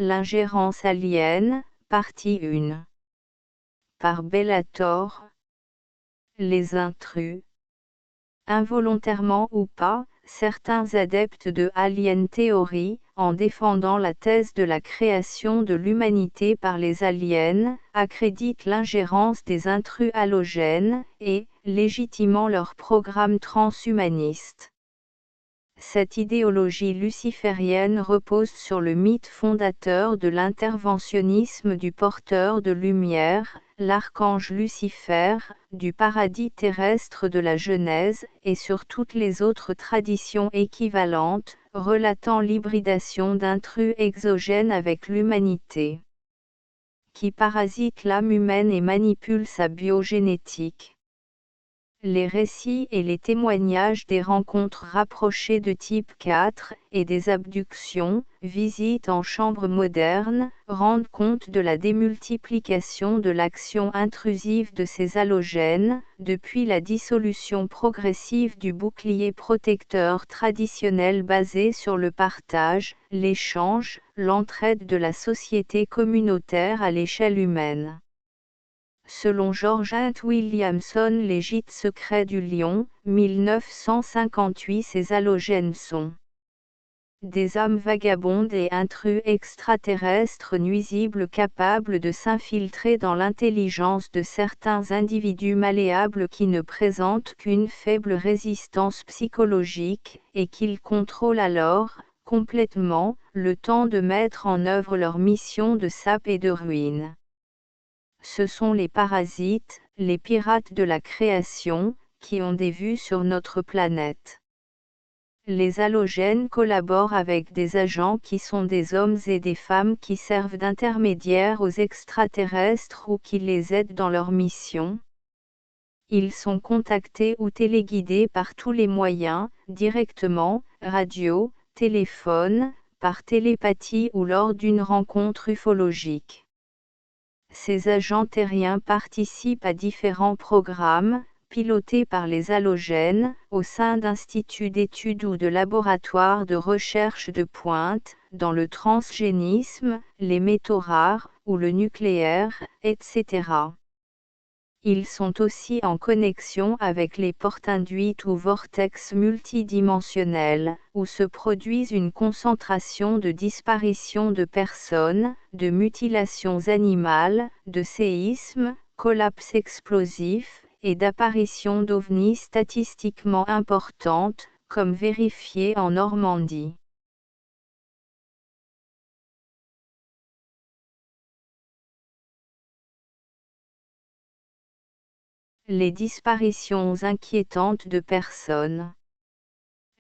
L'ingérence alien, partie 1. Par Bellator. Les intrus. Involontairement ou pas, certains adeptes de Alien Theory, en défendant la thèse de la création de l'humanité par les aliens, accréditent l'ingérence des intrus halogènes, et, légitimant leur programme transhumaniste. Cette idéologie luciférienne repose sur le mythe fondateur de l'interventionnisme du porteur de lumière, l'archange Lucifer, du paradis terrestre de la Genèse, et sur toutes les autres traditions équivalentes, relatant l'hybridation d'intrus exogènes avec l'humanité, qui parasite l'âme humaine et manipule sa biogénétique. Les récits et les témoignages des rencontres rapprochées de type 4, et des abductions, visites en chambre moderne, rendent compte de la démultiplication de l'action intrusive de ces halogènes, depuis la dissolution progressive du bouclier protecteur traditionnel basé sur le partage, l'échange, l'entraide de la société communautaire à l'échelle humaine. Selon George Hunt Williamson, Les gîtes secrets du lion, 1958, ces halogènes sont des âmes vagabondes et intrus extraterrestres nuisibles capables de s'infiltrer dans l'intelligence de certains individus malléables qui ne présentent qu'une faible résistance psychologique, et qu'ils contrôlent alors, complètement, le temps de mettre en œuvre leur mission de sape et de ruine. Ce sont les parasites, les pirates de la création, qui ont des vues sur notre planète. Les halogènes collaborent avec des agents qui sont des hommes et des femmes qui servent d'intermédiaires aux extraterrestres ou qui les aident dans leur mission. Ils sont contactés ou téléguidés par tous les moyens, directement, radio, téléphone, par télépathie ou lors d'une rencontre ufologique. Ces agents terriens participent à différents programmes, pilotés par les halogènes, au sein d'instituts d'études ou de laboratoires de recherche de pointe, dans le transgénisme, les métaux rares, ou le nucléaire, etc. Ils sont aussi en connexion avec les portes induites ou vortex multidimensionnels, où se produisent une concentration de disparitions de personnes, de mutilations animales, de séismes, collapses explosifs, et d'apparitions d'ovnis statistiquement importantes, comme vérifié en Normandie. Les disparitions inquiétantes de personnes.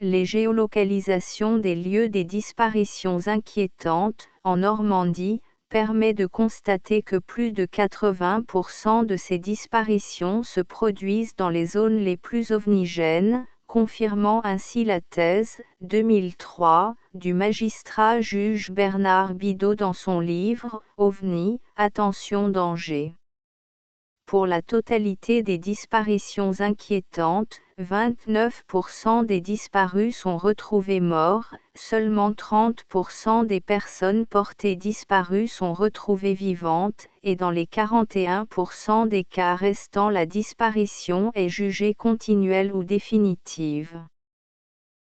Les géolocalisations des lieux des disparitions inquiétantes, en Normandie, permet de constater que plus de 80% de ces disparitions se produisent dans les zones les plus ovnigènes, confirmant ainsi la thèse, 2003, du magistrat juge Bernard Bidault dans son livre « OVNI, attention danger ». Pour la totalité des disparitions inquiétantes, 29% des disparus sont retrouvés morts, seulement 30% des personnes portées disparues sont retrouvées vivantes, et dans les 41% des cas restants la disparition est jugée continuelle ou définitive.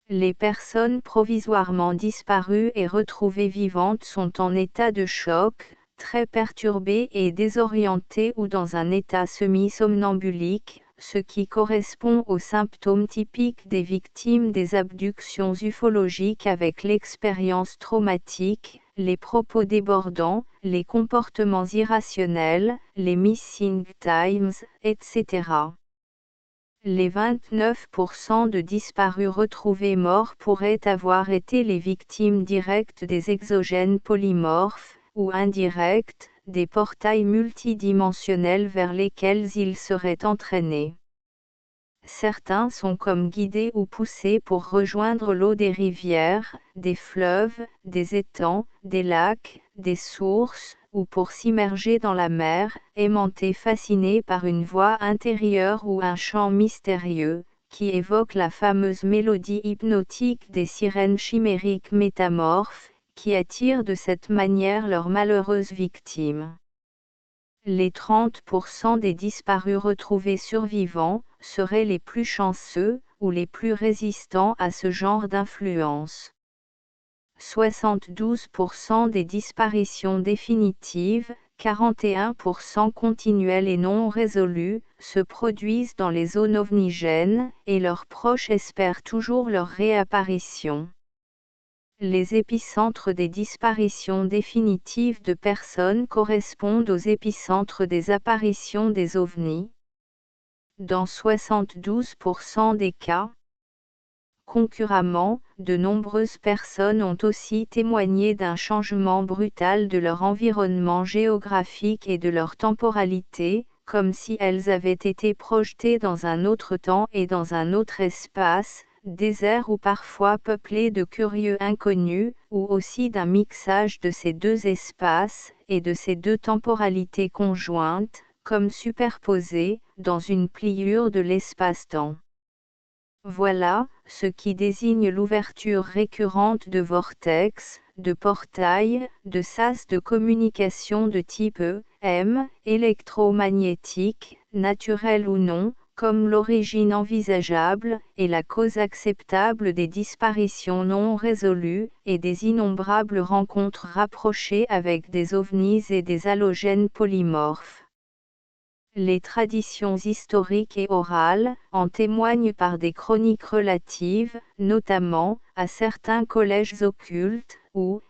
Les personnes provisoirement disparues et retrouvées vivantes sont en état de choc, très perturbées et désorientées ou dans un état semi-somnambulique, ce qui correspond aux symptômes typiques des victimes des abductions ufologiques avec l'expérience traumatique, les propos débordants, les comportements irrationnels, les missing times, etc. Les 29% de disparus retrouvés morts pourraient avoir été les victimes directes des exogènes polymorphes, ou indirectes, des portails multidimensionnels vers lesquels ils seraient entraînés. Certains sont comme guidés ou poussés pour rejoindre l'eau des rivières, des fleuves, des étangs, des lacs, des sources, ou pour s'immerger dans la mer, aimantés fascinés par une voix intérieure ou un chant mystérieux, qui évoque la fameuse mélodie hypnotique des sirènes chimériques métamorphes, qui attirent de cette manière leurs malheureuses victimes. Les 30% des disparus retrouvés survivants seraient les plus chanceux ou les plus résistants à ce genre d'influence. 72% des disparitions définitives, 41% continuelles et non résolues, se produisent dans les zones ovnigènes, et leurs proches espèrent toujours leur réapparition. Les épicentres des disparitions définitives de personnes correspondent aux épicentres des apparitions des ovnis. Dans 72% des cas, concurremment, de nombreuses personnes ont aussi témoigné d'un changement brutal de leur environnement géographique et de leur temporalité, comme si elles avaient été projetées dans un autre temps et dans un autre espace, désert ou parfois peuplé de curieux inconnus, ou aussi d'un mixage de ces deux espaces, et de ces deux temporalités conjointes, comme superposées, dans une pliure de l'espace-temps. Voilà, ce qui désigne l'ouverture récurrente de vortex, de portails, de sas de communication de type EM, électromagnétique, naturel ou non, comme l'origine envisageable, et la cause acceptable des disparitions non résolues, et des innombrables rencontres rapprochées avec des ovnis et des halogènes polymorphes. Les traditions historiques et orales en témoignent par des chroniques relatives, notamment, à certains collèges occultes,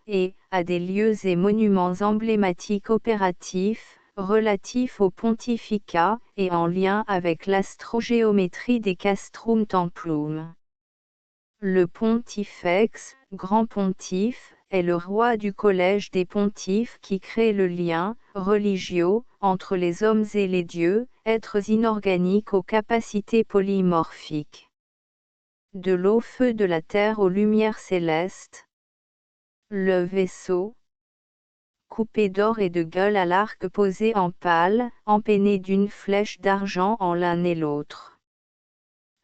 et à des lieux et monuments emblématiques opératifs, relatifs au pontificat, et en lien avec l'astrogéométrie des castrum templum. Le pontifex, grand pontife, est le roi du collège des pontifes qui crée le lien, religio, entre les hommes et les dieux, êtres inorganiques aux capacités polymorphiques. De l'eau feu de la terre aux lumières célestes. Le vaisseau, coupé d'or et de gueules à l'arc posé en pâle, empennée d'une flèche d'argent en l'un et l'autre.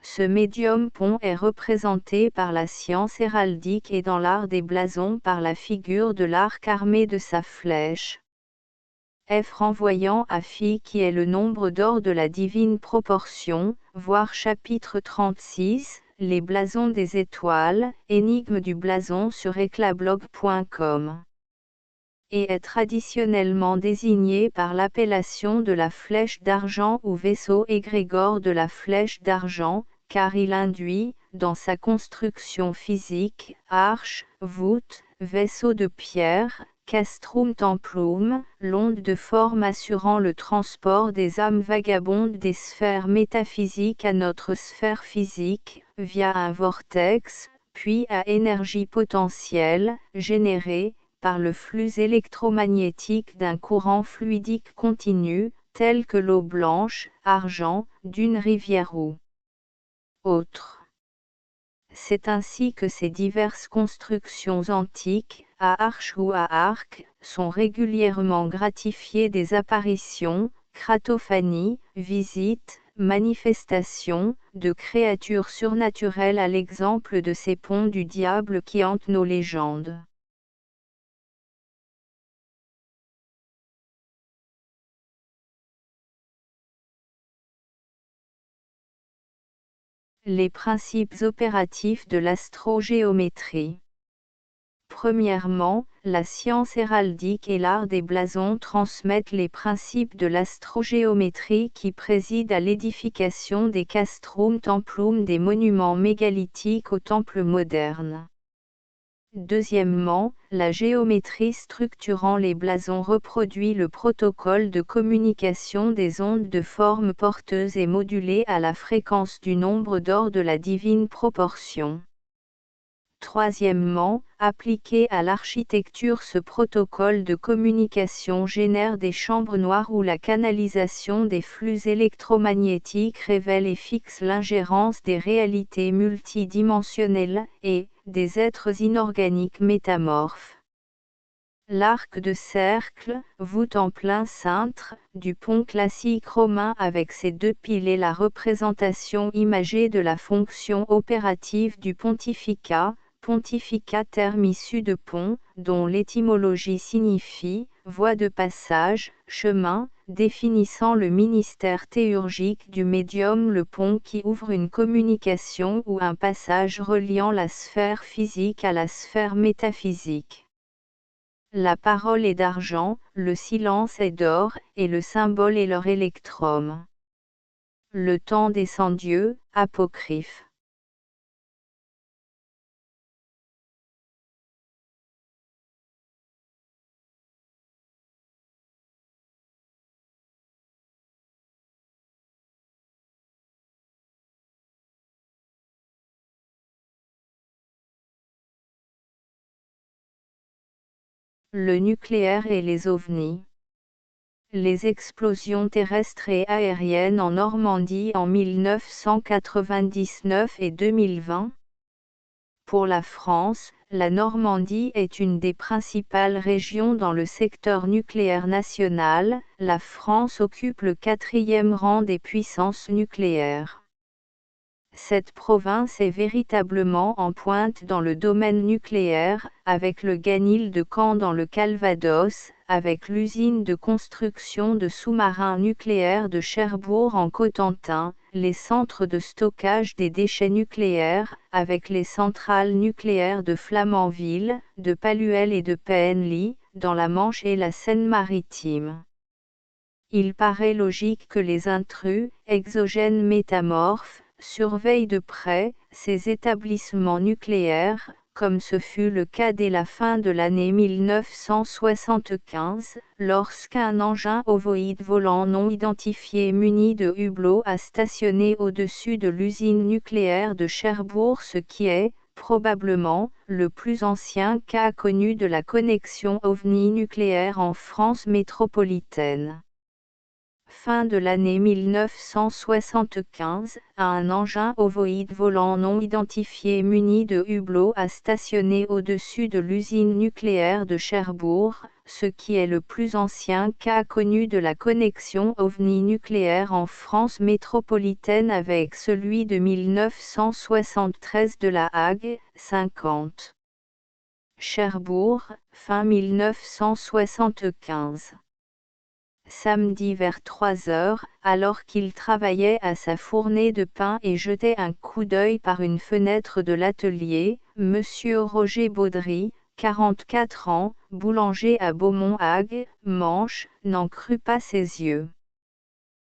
Ce médium-pont est représenté par la science héraldique et dans l'art des blasons par la figure de l'arc armé de sa flèche. F renvoyant à Phi qui est le nombre d'or de la divine proportion, voir chapitre 36, les blasons des étoiles, énigme du blason sur eclablog.com. Et est traditionnellement désigné par l'appellation de la flèche d'argent ou vaisseau égrégore de la flèche d'argent, car il induit, dans sa construction physique, arche, voûte, vaisseau de pierre, castrum templum, l'onde de forme assurant le transport des âmes vagabondes des sphères métaphysiques à notre sphère physique, via un vortex, puis à énergie potentielle, générée, par le flux électromagnétique d'un courant fluidique continu, tel que l'eau blanche, argent, d'une rivière ou autre. C'est ainsi que ces diverses constructions antiques, à arche ou à arc, sont régulièrement gratifiées des apparitions, cratophanies, visites, manifestations, de créatures surnaturelles à l'exemple de ces ponts du diable qui hantent nos légendes. Les principes opératifs de l'astrogéométrie. Premièrement, la science héraldique et l'art des blasons transmettent les principes de l'astrogéométrie qui président à l'édification des castrum templum des monuments mégalithiques aux temples modernes. Deuxièmement, la géométrie structurant les blasons reproduit le protocole de communication des ondes de forme porteuse et modulée à la fréquence du nombre d'or de la divine proportion. Troisièmement, appliqué à l'architecture, ce protocole de communication génère des chambres noires où la canalisation des flux électromagnétiques révèle et fixe l'ingérence des réalités multidimensionnelles, et des êtres inorganiques métamorphes. L'arc de cercle, voûte en plein cintre, du pont classique romain avec ses deux piles est la représentation imagée de la fonction opérative du pontificat, pontificat terme issu de pont, dont l'étymologie signifie « voie de passage, chemin », définissant le ministère théurgique du médium, le pont qui ouvre une communication ou un passage reliant la sphère physique à la sphère métaphysique. La parole est d'argent, le silence est d'or, et le symbole est leur électrum. Le temps des sans-dieux, apocryphe. Le nucléaire et les ovnis. Les explosions terrestres et aériennes en Normandie en 1999 et 2020. Pour la France, la Normandie est une des principales régions dans le secteur nucléaire national. La France occupe le 4e rang des puissances nucléaires. Cette province est véritablement en pointe dans le domaine nucléaire, avec le Ganil de Caen dans le Calvados, avec l'usine de construction de sous-marins nucléaires de Cherbourg en Cotentin, les centres de stockage des déchets nucléaires, avec les centrales nucléaires de Flamanville, de Paluel et de Penly, dans la Manche et la Seine-Maritime. Il paraît logique que les intrus, exogènes métamorphes, surveillent de près ces établissements nucléaires, comme ce fut le cas dès la fin de l'année 1975, lorsqu'un engin ovoïde volant non identifié muni de hublots a stationné au-dessus de l'usine nucléaire de Cherbourg, ce qui est, probablement, le plus ancien cas connu de la connexion OVNI nucléaire en France métropolitaine. Fin de l'année 1975, un engin ovoïde volant non identifié muni de hublots a stationné au-dessus de l'usine nucléaire de Cherbourg, ce qui est le plus ancien cas connu de la connexion OVNI nucléaire en France métropolitaine avec celui de 1973 de La Hague, 50. Cherbourg, fin 1975. Samedi vers 3 heures, alors qu'il travaillait à sa fournée de pain et jetait un coup d'œil par une fenêtre de l'atelier, Monsieur Roger Baudry, 44 ans, boulanger à Beaumont-Hague, Manche, n'en crut pas ses yeux.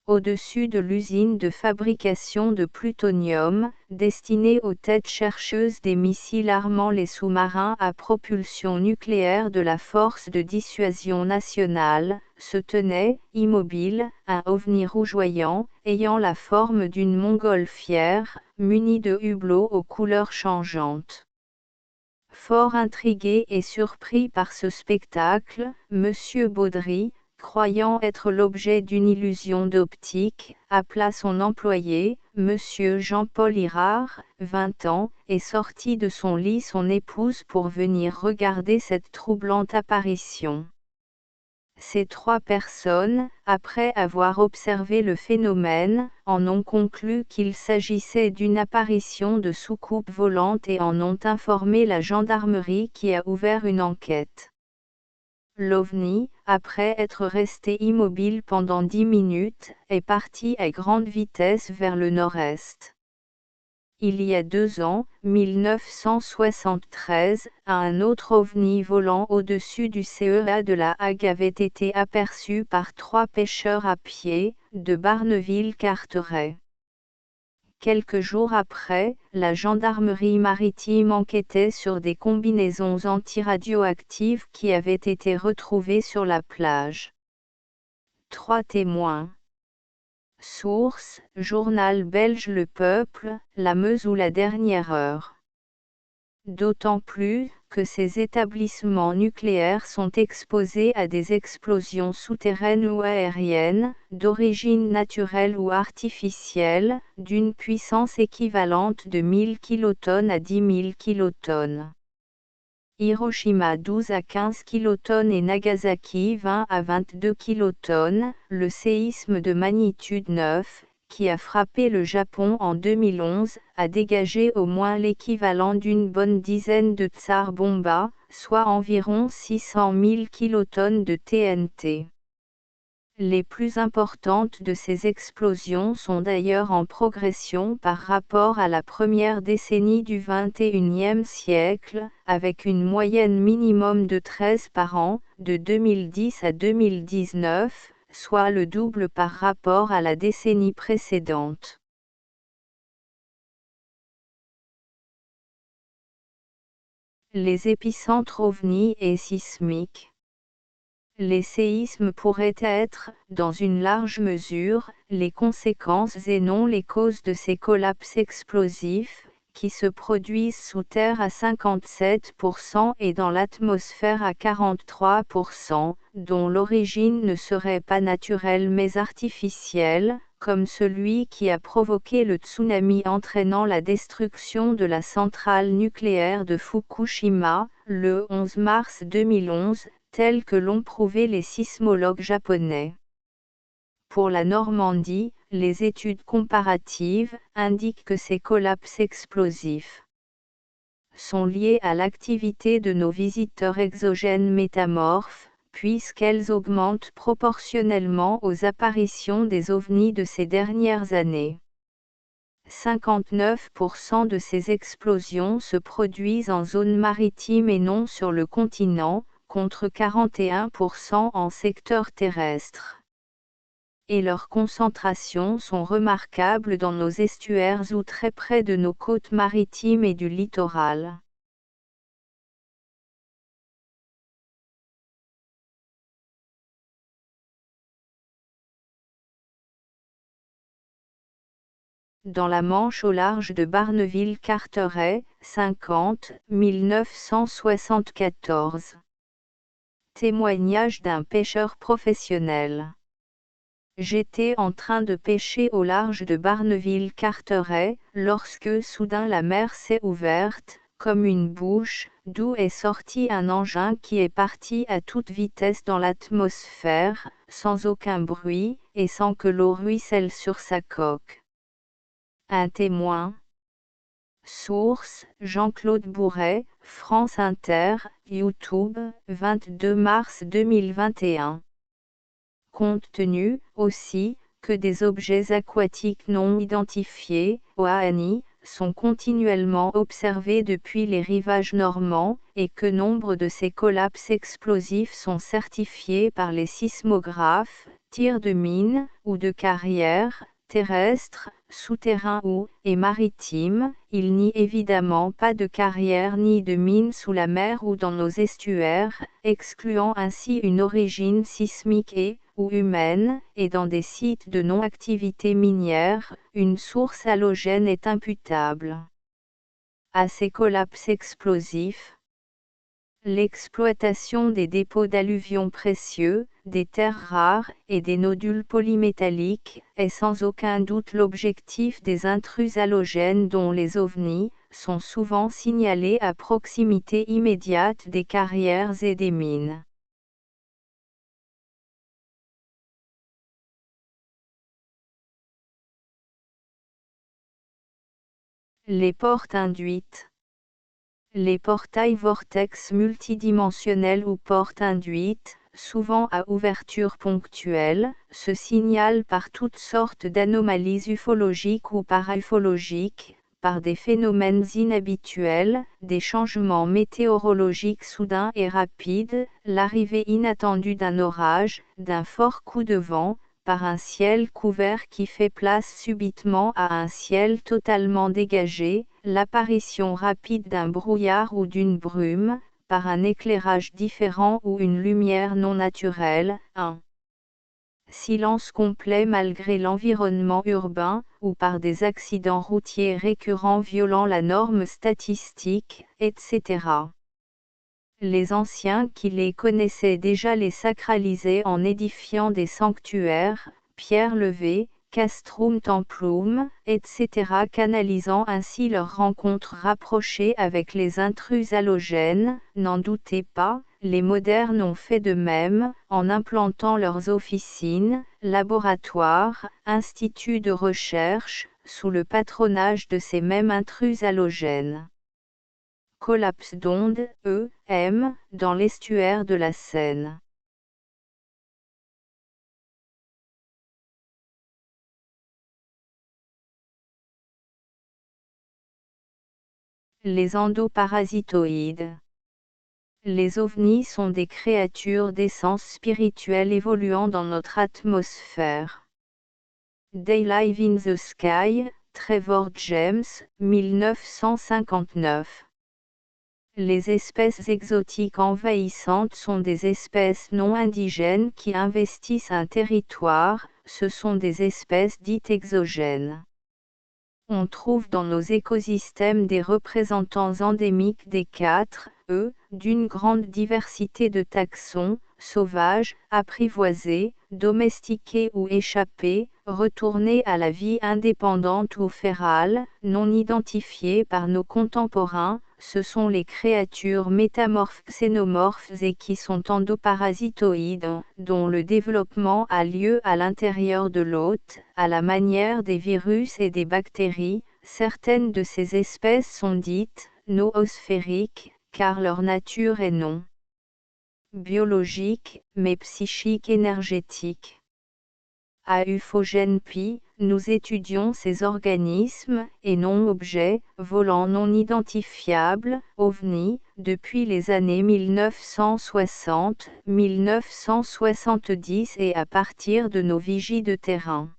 Au-dessus de l'usine de fabrication de plutonium, destinée aux têtes chercheuses des missiles armant les sous-marins à propulsion nucléaire de la Force de dissuasion nationale, se tenait, immobile, un ovni rougeoyant, ayant la forme d'une montgolfière, muni de hublots aux couleurs changeantes. Fort intrigué et surpris par ce spectacle, Monsieur Baudry, croyant être l'objet d'une illusion d'optique, appela son employé, Monsieur Jean-Paul Irard, 20 ans, et sortit de son lit son épouse pour venir regarder cette troublante apparition. Ces 3 personnes, après avoir observé le phénomène, en ont conclu qu'il s'agissait d'une apparition de soucoupe volante et en ont informé la gendarmerie qui a ouvert une enquête. L'OVNI, après être resté immobile pendant 10 minutes, est parti à grande vitesse vers le nord-est. Il y a 2 ans, 1973, un autre ovni volant au-dessus du CEA de La Hague avait été aperçu par 3 pêcheurs à pied, de Barneville-Carteret. Quelques jours après, la gendarmerie maritime enquêtait sur des combinaisons antiradioactives qui avaient été retrouvées sur la plage. 3 témoins. Source, journal belge Le Peuple, La Meuse ou La Dernière Heure. D'autant plus que ces établissements nucléaires sont exposés à des explosions souterraines ou aériennes, d'origine naturelle ou artificielle, d'une puissance équivalente de 1000 kilotonnes à 10 000 kilotonnes. Hiroshima 12 à 15 kilotonnes et Nagasaki 20 à 22 kilotonnes, le séisme de magnitude 9, qui a frappé le Japon en 2011, a dégagé au moins l'équivalent d'une bonne dizaine de tsar bombas, soit environ 600 000 kilotonnes de TNT. Les plus importantes de ces explosions sont d'ailleurs en progression par rapport à la première décennie du XXIe siècle, avec une moyenne minimum de 13 par an, de 2010 à 2019, soit le double par rapport à la décennie précédente. Les épicentres ovnis et sismiques. Les séismes pourraient être, dans une large mesure, les conséquences et non les causes de ces collapses explosifs, qui se produisent sous terre à 57% et dans l'atmosphère à 43%, dont l'origine ne serait pas naturelle mais artificielle, comme celui qui a provoqué le tsunami entraînant la destruction de la centrale nucléaire de Fukushima, le 11 mars 2011, tel que l'ont prouvé les sismologues japonais. Pour la Normandie, les études comparatives indiquent que ces collapses explosifs sont liés à l'activité de nos visiteurs exogènes métamorphes, puisqu'elles augmentent proportionnellement aux apparitions des ovnis de ces dernières années. 59% de ces explosions se produisent en zone maritime et non sur le continent, contre 41% en secteur terrestre. Et leurs concentrations sont remarquables dans nos estuaires ou très près de nos côtes maritimes et du littoral. Dans la Manche au large de Barneville-Carteret, 50, 1974. Témoignage d'un pêcheur professionnel. J'étais en train de pêcher au large de Barneville-Carteret, lorsque soudain la mer s'est ouverte, comme une bouche, d'où est sorti un engin qui est parti à toute vitesse dans l'atmosphère, sans aucun bruit, et sans que l'eau ruisselle sur sa coque. Un témoin. Source, Jean-Claude Bourret, France Inter, YouTube, 22 mars 2021. Compte tenu, aussi, que des objets aquatiques non identifiés, OANI, sont continuellement observés depuis les rivages normands, et que nombre de ces collapses explosifs sont certifiés par les sismographes, tirs de mines, ou de carrières, terrestres, souterrains et maritimes, il n'y a évidemment pas de carrières ni de mines sous la mer ou dans nos estuaires, excluant ainsi une origine sismique ou humaine, et dans des sites de non-activité minière, une source halogène est imputable à ces collapses explosifs. L'exploitation des dépôts d'alluvions précieux, des terres rares et des nodules polymétalliques est sans aucun doute l'objectif des intrus halogènes dont les ovnis sont souvent signalés à proximité immédiate des carrières et des mines. Les portes induites. Les portails vortex multidimensionnels ou portes induites, souvent à ouverture ponctuelle, se signalent par toutes sortes d'anomalies ufologiques ou paraufologiques, par des phénomènes inhabituels, des changements météorologiques soudains et rapides, l'arrivée inattendue d'un orage, d'un fort coup de vent, par un ciel couvert qui fait place subitement à un ciel totalement dégagé, l'apparition rapide d'un brouillard ou d'une brume, par un éclairage différent ou une lumière non naturelle, un silence complet malgré l'environnement urbain, ou par des accidents routiers récurrents violant la norme statistique, etc. Les anciens qui les connaissaient déjà les sacralisaient en édifiant des sanctuaires, pierres levées, castrum templum, etc., canalisant ainsi leurs rencontres rapprochées avec les intrus halogènes. N'en doutez pas, les modernes ont fait de même, en implantant leurs officines, laboratoires, instituts de recherche, sous le patronage de ces mêmes intrus halogènes. Collapse d'ondes, EM, dans l'estuaire de la Seine. Les endoparasitoïdes. Les ovnis sont des créatures d'essence spirituelle évoluant dans notre atmosphère. They Live in the Sky, Trevor James, 1959. Les espèces exotiques envahissantes sont des espèces non indigènes qui investissent un territoire, ce sont des espèces dites exogènes. On trouve dans nos écosystèmes des représentants endémiques des 4 E, d'une grande diversité de taxons, sauvages, apprivoisés, domestiqués ou échappés, retournés à la vie indépendante ou férale, non identifiés par nos contemporains. Ce sont les créatures métamorphes xénomorphes et qui sont endoparasitoïdes, dont le développement a lieu à l'intérieur de l'hôte, à la manière des virus et des bactéries. Certaines de ces espèces sont dites noosphériques, car leur nature est non biologique, mais psychique énergétique. À Ufogène Pi, nous étudions ces organismes, et non objets, volants non identifiables, OVNI, depuis les années 1960, 1970 et à partir de nos vigies de terrain.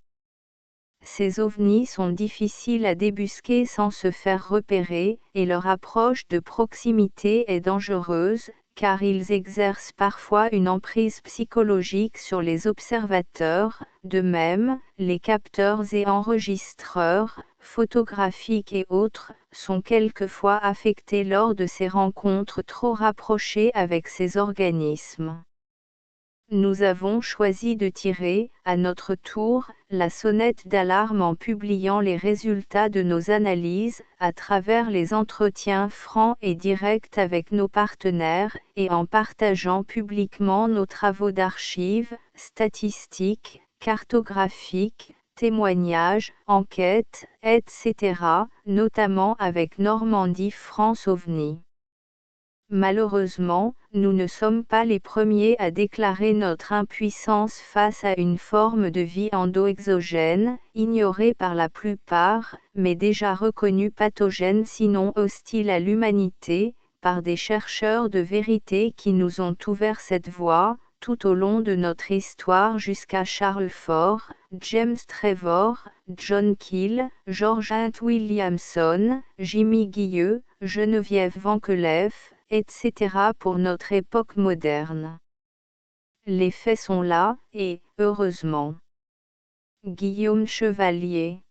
Ces ovnis sont difficiles à débusquer sans se faire repérer, et leur approche de proximité est dangereuse, car ils exercent parfois une emprise psychologique sur les observateurs. De même, les capteurs et enregistreurs, photographiques et autres, sont quelquefois affectés lors de ces rencontres trop rapprochées avec ces organismes. Nous avons choisi de tirer, à notre tour, la sonnette d'alarme en publiant les résultats de nos analyses, à travers les entretiens francs et directs avec nos partenaires, et en partageant publiquement nos travaux d'archives, statistiques, cartographiques, témoignages, enquêtes, etc., notamment avec Normandie France OVNI. Malheureusement, nous ne sommes pas les premiers à déclarer notre impuissance face à une forme de vie endo-exogène, ignorée par la plupart, mais déjà reconnue pathogène sinon hostile à l'humanité, par des chercheurs de vérité qui nous ont ouvert cette voie, tout au long de notre histoire jusqu'à Charles Fort, James Trevor, John Keel, George Hunt Williamson, Jimmy Guilleux, Geneviève Vankelef, etc. pour notre époque moderne. Les faits sont là, et, heureusement. Guillaume Chevalier.